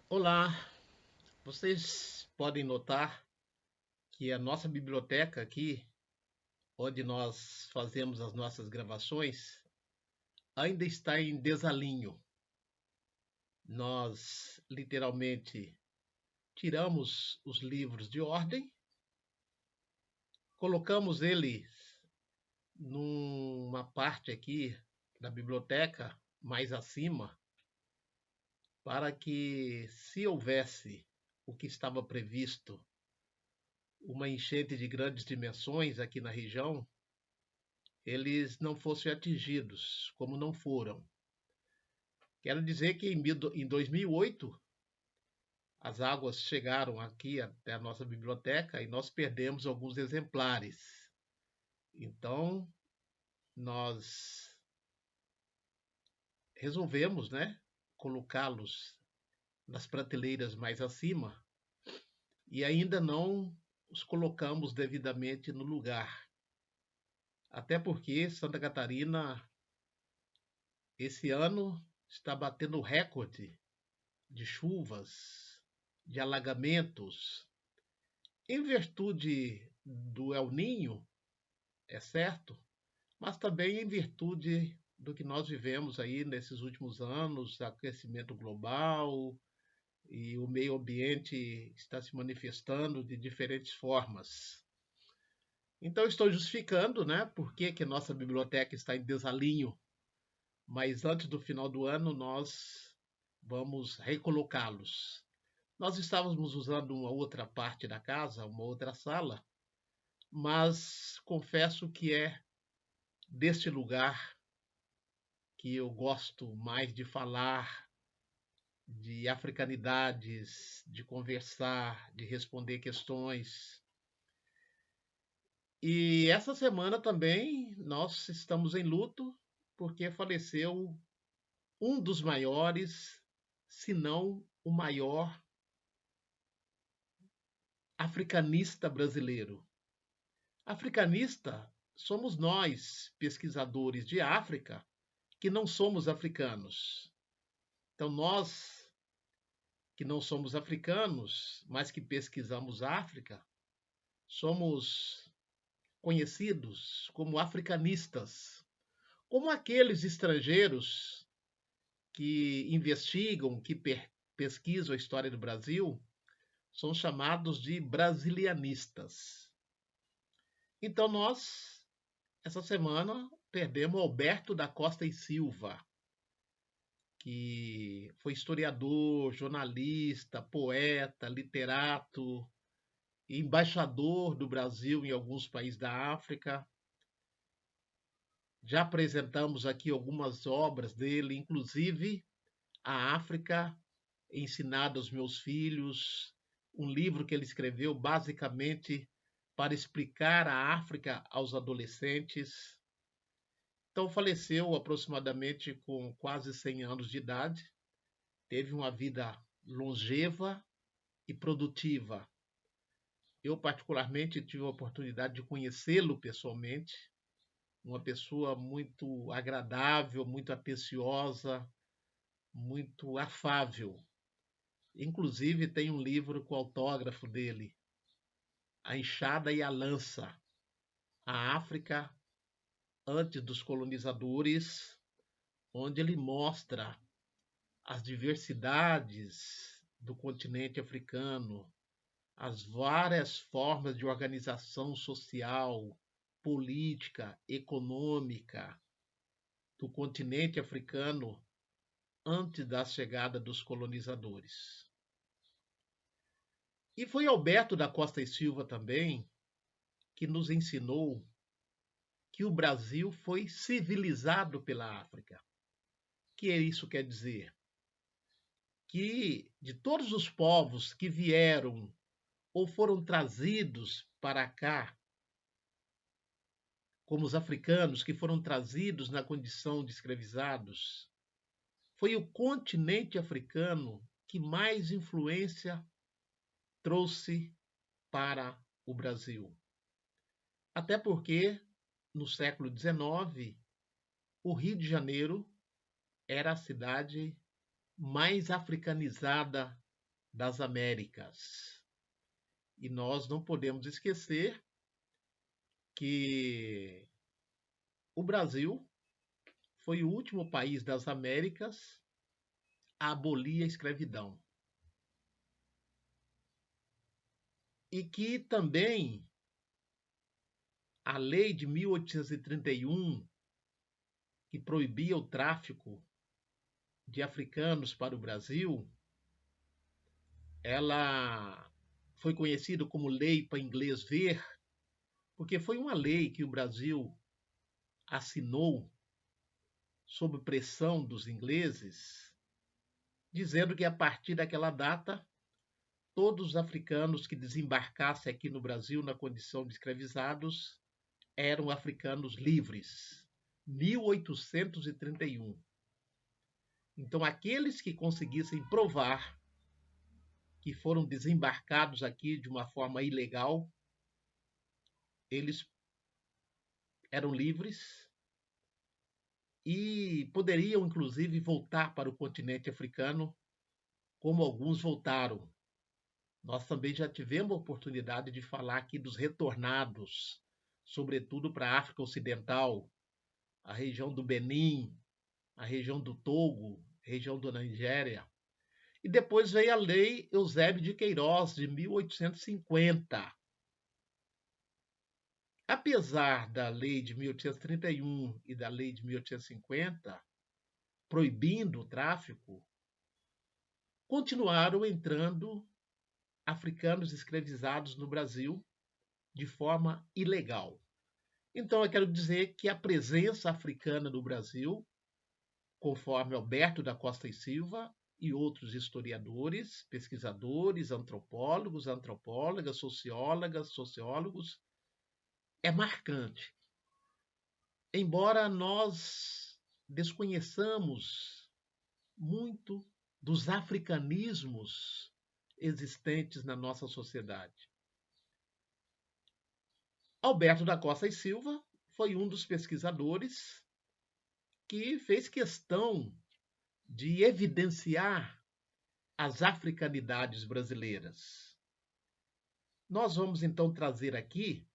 Olá, vocês podem notar que a nossa biblioteca aqui, onde nós fazemos as nossas gravações, ainda está em desalinho. Nós literalmente tiramos os livros de ordem, colocamos eles numa parte aqui da biblioteca, mais acima, para que, se houvesse o que estava previsto, uma enchente de grandes dimensões aqui na região, eles não fossem atingidos, como não foram. Quero dizer que em 2008 as águas chegaram aqui até a nossa biblioteca e nós perdemos alguns exemplares. Então, nós resolvemos, né, colocá-los nas prateleiras mais acima e ainda não os colocamos devidamente no lugar. Até porque Santa Catarina, esse ano, está batendo recorde de chuvas, de alagamentos, em virtude do El Ninho, é certo, mas também em virtude do que nós vivemos aí nesses últimos anos, aquecimento global e o meio ambiente está se manifestando de diferentes formas. Então estou justificando, né, por que nossa biblioteca está em desalinho, mas antes do final do ano nós vamos recolocá-los. Nós estávamos usando uma outra parte da casa, uma outra sala, mas confesso que é deste lugar que eu gosto mais de falar, de africanidades, de conversar, de responder questões. E essa semana também nós estamos em luto porque faleceu um dos maiores, se não o maior africanista brasileiro. Africanista somos nós, pesquisadores de África, que não somos africanos. Então, nós que não somos africanos, mas que pesquisamos África, somos conhecidos como africanistas, como aqueles estrangeiros que investigam, que pesquisam a história do Brasil, são chamados de brasilianistas. Então, nós essa semana perdemos Alberto da Costa e Silva, que foi historiador, jornalista, poeta, literato, embaixador do Brasil em alguns países da África. Já apresentamos aqui algumas obras dele, inclusive A África Ensinada aos Meus Filhos, um livro que ele escreveu basicamente para explicar a África aos adolescentes. Então, faleceu aproximadamente com quase 100 anos de idade. Teve uma vida longeva e produtiva. Eu, particularmente, tive a oportunidade de conhecê-lo pessoalmente. Uma pessoa muito agradável, muito atenciosa, muito afável. Inclusive, tem um livro com o autógrafo dele, A Enxada e a Lança, a África antes dos colonizadores, onde ele mostra as diversidades do continente africano, as várias formas de organização social, política, econômica do continente africano antes da chegada dos colonizadores. E foi Alberto da Costa e Silva também que nos ensinou que o Brasil foi civilizado pela África. O que isso quer dizer? Que de todos os povos que vieram ou foram trazidos para cá, como os africanos que foram trazidos na condição de escravizados, foi o continente africano que mais influência trouxe para o Brasil. Até porque, no século XIX, o Rio de Janeiro era a cidade mais africanizada das Américas. E nós não podemos esquecer que o Brasil foi o último país das Américas a abolir a escravidão. E que também a lei de 1831, que proibia o tráfico de africanos para o Brasil, ela foi conhecida como Lei para Inglês Ver, porque foi uma lei que o Brasil assinou sob pressão dos ingleses, dizendo que a partir daquela data todos os africanos que desembarcassem aqui no Brasil na condição de escravizados eram africanos livres. 1831. Então, aqueles que conseguissem provar que foram desembarcados aqui de uma forma ilegal, eles eram livres e poderiam, inclusive, voltar para o continente africano, como alguns voltaram. Nós também já tivemos a oportunidade de falar aqui dos retornados, sobretudo para a África Ocidental, a região do Benin, a região do Togo, região da Nigéria. E depois veio a Lei Eusébio de Queiroz, de 1850. Apesar da Lei de 1831 e da Lei de 1850, proibindo o tráfico, continuaram entrando africanos escravizados no Brasil de forma ilegal. Então, eu quero dizer que a presença africana no Brasil, conforme Alberto da Costa e Silva e outros historiadores, pesquisadores, antropólogos, antropólogas, sociólogas, sociólogos, é marcante. Embora nós desconheçamos muito dos africanismos existentes na nossa sociedade. Alberto da Costa e Silva foi um dos pesquisadores que fez questão de evidenciar as africanidades brasileiras. Nós vamos então trazer aqui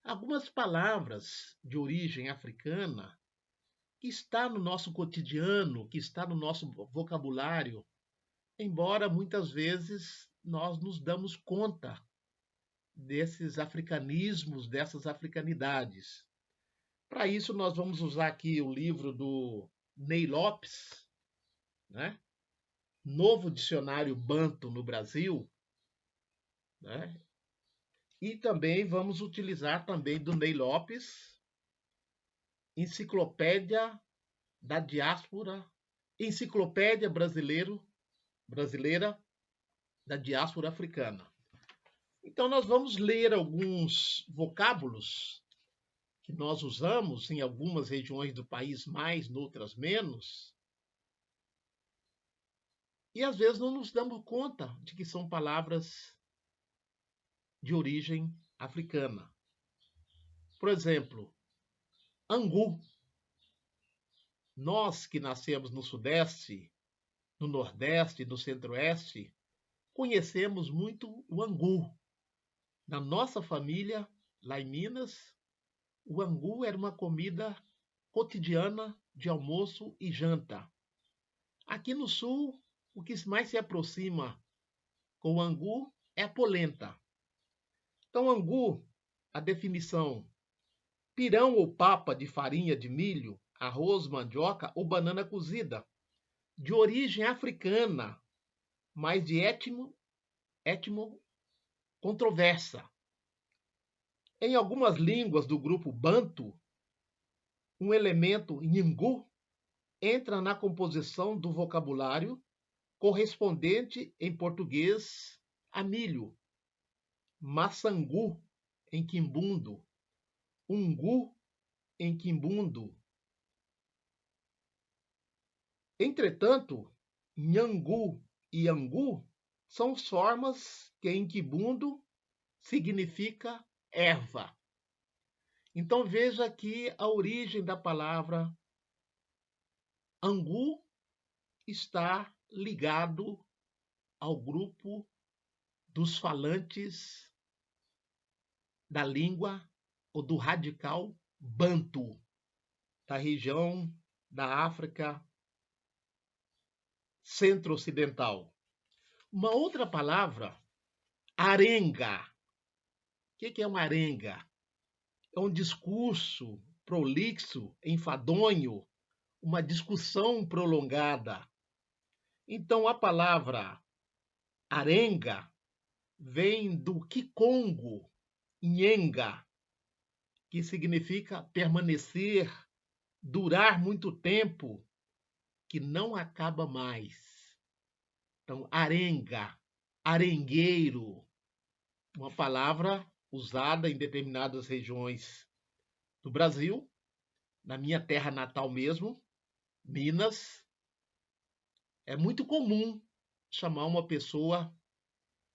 algumas palavras de origem africana que está no nosso cotidiano, que está no nosso vocabulário, embora muitas vezes nós nos damos conta desses africanismos, dessas africanidades. Para isso, nós vamos usar aqui o livro do Ney Lopes, né? Novo Dicionário Banto no Brasil, né? E também vamos utilizar também do Ney Lopes, Enciclopédia da Diáspora, Enciclopédia Brasileira da Diáspora Africana. Então, nós vamos ler alguns vocábulos que nós usamos em algumas regiões do país mais, noutras menos, e às vezes não nos damos conta de que são palavras de origem africana. Por exemplo, angu. Nós que nascemos no Sudeste, no Nordeste, no Centro-Oeste, conhecemos muito o angu. Na nossa família, lá em Minas, o angu era uma comida cotidiana de almoço e janta. Aqui no Sul, o que mais se aproxima com o angu é a polenta. Então, angu, a definição: pirão ou papa de farinha de milho, arroz, mandioca ou banana cozida, de origem africana, mas de etno controversa. Em algumas línguas do grupo Banto, um elemento nhingu entra na composição do vocabulário correspondente em português a milho, maçangu em quimbundo, ungu em quimbundo. Entretanto, nhangu e angu são formas que em quimbundo significa erva. Então veja aqui a origem da palavra angu está ligado ao grupo dos falantes da língua ou do radical bantu, da região da África centro-ocidental. Uma outra palavra, arenga. O que é uma arenga? É um discurso prolixo, enfadonho, uma discussão prolongada. Então, a palavra arenga vem do Kikongo, nhenga, que significa permanecer, durar muito tempo, que não acaba mais. Então, arenga, arengueiro, uma palavra usada em determinadas regiões do Brasil, na minha terra natal mesmo, Minas. É muito comum chamar uma pessoa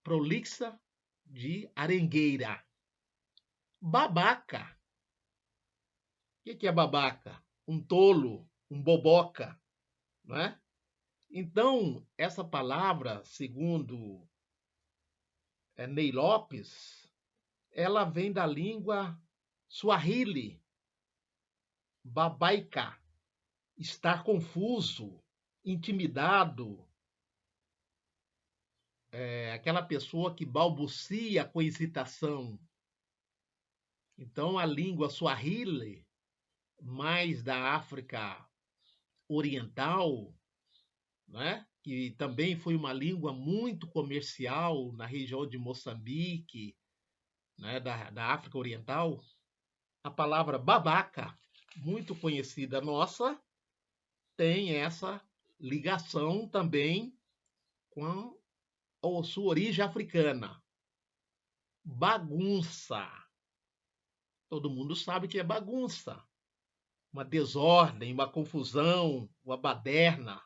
prolixa de arengueira. Babaca. O que é babaca? Um tolo, um boboca, não é? Então, essa palavra, segundo Ney Lopes, ela vem da língua Swahili, babaica, estar confuso, intimidado, aquela pessoa que balbucia com hesitação. Então, a língua Swahili, mais da África Oriental, né? Que também foi uma língua muito comercial na região de Moçambique, né? da África Oriental, a palavra babaca, muito conhecida nossa, tem essa ligação também com a sua origem africana. Bagunça. Todo mundo sabe que é bagunça. Uma desordem, uma confusão, uma baderna.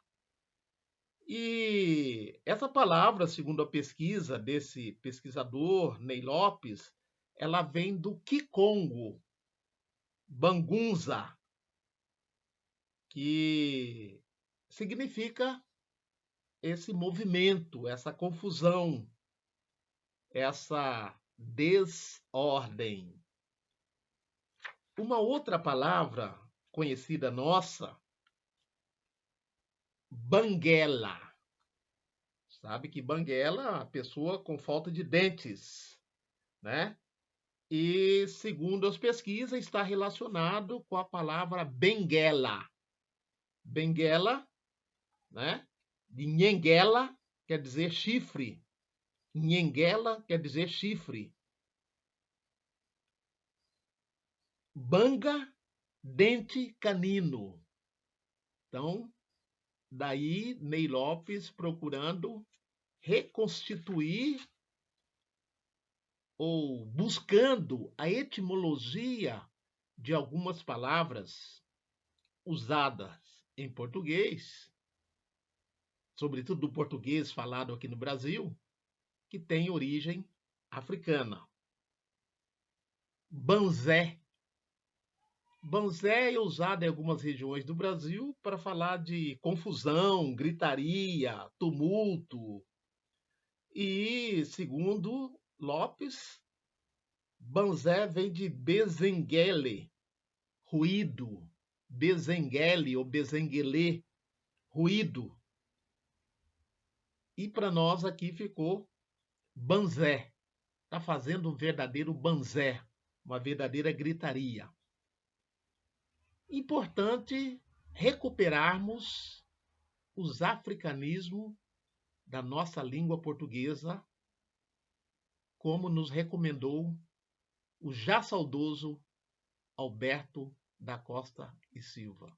E essa palavra, segundo a pesquisa desse pesquisador, Ney Lopes, ela vem do Kikongo, bangunza, que significa esse movimento, essa confusão, essa desordem. Uma outra palavra conhecida nossa, banguela. Sabe que banguela é a pessoa com falta de dentes, né? E, segundo as pesquisas, está relacionado com a palavra benguela. Benguela, né? De nhenguela, quer dizer chifre. Nhenguela quer dizer chifre. Banga, dente canino. Então, daí Ney Lopes procurando reconstituir ou buscando a etimologia de algumas palavras usadas em português, sobretudo do português falado aqui no Brasil, que tem origem africana. Banzé. Banzé é usado em algumas regiões do Brasil para falar de confusão, gritaria, tumulto. E, segundo Lopes, banzé vem de bezenguele, ruído, bezenguele ou bezenguelê, ruído. E para nós aqui ficou banzé. Está fazendo um verdadeiro banzé, uma verdadeira gritaria. Importante recuperarmos os africanismos da nossa língua portuguesa, como nos recomendou o já saudoso Alberto da Costa e Silva.